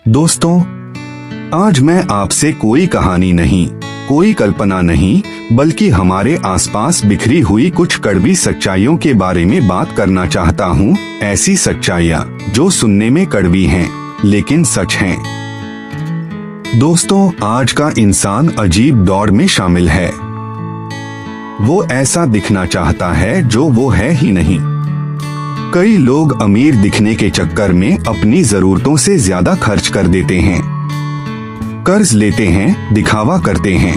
दोस्तों, आज मैं आपसे कोई कहानी नहीं, कोई कल्पना नहीं, बल्कि हमारे आसपास बिखरी हुई कुछ कड़वी सच्चाइयों के बारे में बात करना चाहता हूँ। ऐसी सच्चाइयाँ जो सुनने में कड़वी हैं, लेकिन सच हैं। दोस्तों, आज का इंसान अजीब दौर में शामिल है। वो ऐसा दिखना चाहता है जो वो है ही नहीं। कई लोग अमीर दिखने के चक्कर में अपनी जरूरतों से ज्यादा खर्च कर देते हैं, कर्ज लेते हैं, दिखावा करते हैं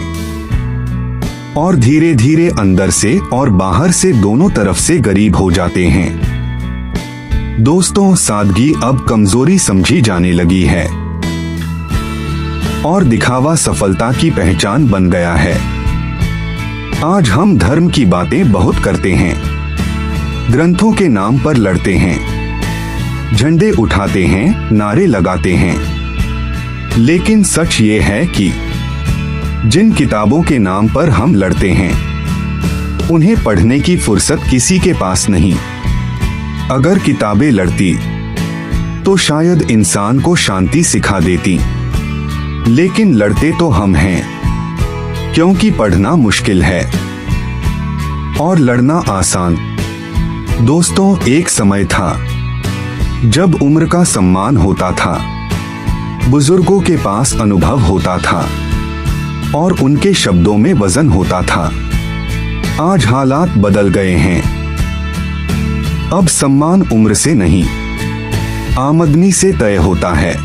और धीरे धीरे अंदर से और बाहर से दोनों तरफ से गरीब हो जाते हैं। दोस्तों, सादगी अब कमजोरी समझी जाने लगी है और दिखावा सफलता की पहचान बन गया है। आज हम धर्म की बातें बहुत करते हैं, ग्रंथों के नाम पर लड़ते हैं, झंडे उठाते हैं, नारे लगाते हैं, लेकिन सच ये है कि जिन किताबों के नाम पर हम लड़ते हैं, उन्हें पढ़ने की फुर्सत किसी के पास नहीं। अगर किताबें लड़ती तो शायद इंसान को शांति सिखा देती, लेकिन लड़ते तो हम हैं, क्योंकि पढ़ना मुश्किल है और लड़ना आसान। दोस्तों, एक समय था जब उम्र का सम्मान होता था, बुजुर्गों के पास अनुभव होता था और उनके शब्दों में वजन होता था। आज हालात बदल गए हैं। अब सम्मान उम्र से नहीं, आमदनी से तय होता है।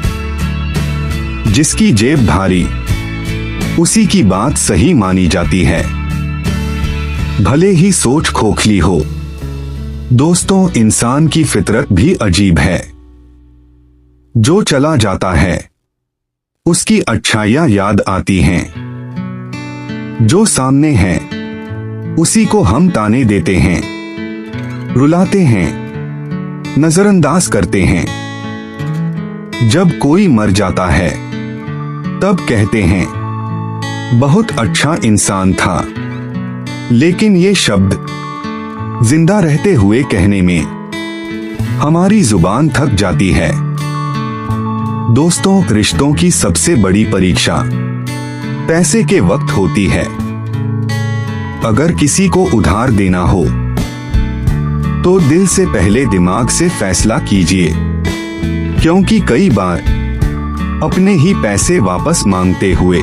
जिसकी जेब भारी, उसी की बात सही मानी जाती है, भले ही सोच खोखली हो। दोस्तों, इंसान की फितरत भी अजीब है। जो चला जाता है उसकी अच्छाइयां याद आती हैं, जो सामने है उसी को हम ताने देते हैं, रुलाते हैं, नजरअंदाज करते हैं। जब कोई मर जाता है तब कहते हैं बहुत अच्छा इंसान था, लेकिन ये शब्द जिंदा रहते हुए कहने में हमारी जुबान थक जाती है। दोस्तों, रिश्तों की सबसे बड़ी परीक्षा पैसे के वक्त होती है। अगर किसी को उधार देना हो तो दिल से पहले दिमाग से फैसला कीजिए, क्योंकि कई बार अपने ही पैसे वापस मांगते हुए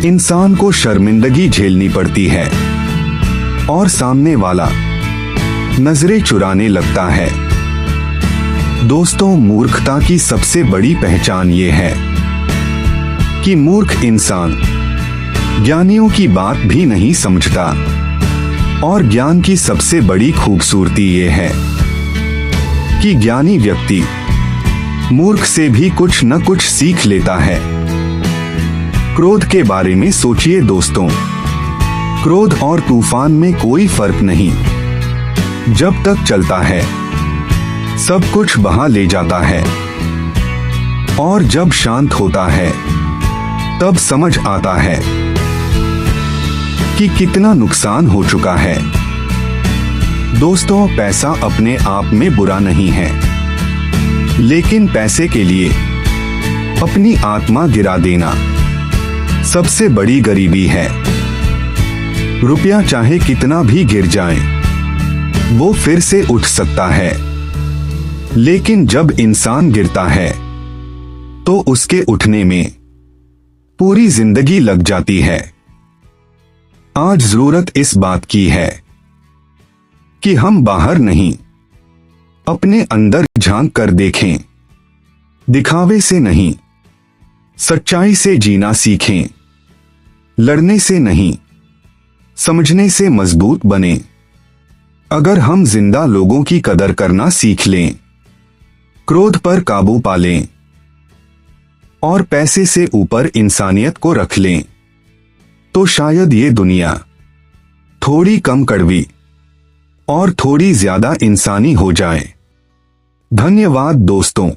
इंसान को शर्मिंदगी झेलनी पड़ती है और सामने वाला नजरें चुराने लगता है। दोस्तों, मूर्खता की सबसे बड़ी पहचान ये है कि मूर्ख इंसान ज्ञानियों की बात भी नहीं समझता, और ज्ञान की सबसे बड़ी खूबसूरती ये है कि ज्ञानी व्यक्ति मूर्ख से भी कुछ न कुछ सीख लेता है। क्रोध के बारे में सोचिए दोस्तों। क्रोध और तूफान में कोई फर्क नहीं। जब तक चलता है सब कुछ बहा ले जाता है, और जब शांत होता है तब समझ आता है कि कितना नुकसान हो चुका है। दोस्तों, पैसा अपने आप में बुरा नहीं है, लेकिन पैसे के लिए अपनी आत्मा गिरा देना सबसे बड़ी गरीबी है। रुपया चाहे कितना भी गिर जाए, वो फिर से उठ सकता है, लेकिन जब इंसान गिरता है तो उसके उठने में पूरी जिंदगी लग जाती है। आज जरूरत इस बात की है कि हम बाहर नहीं, अपने अंदर झांक कर देखें, दिखावे से नहीं, सच्चाई से जीना सीखें, लड़ने से नहीं, समझने से मजबूत बने। अगर हम जिंदा लोगों की कदर करना सीख लें, क्रोध पर काबू पा लें और पैसे से ऊपर इंसानियत को रख लें, तो शायद ये दुनिया थोड़ी कम कड़वी और थोड़ी ज्यादा इंसानी हो जाए। धन्यवाद दोस्तों।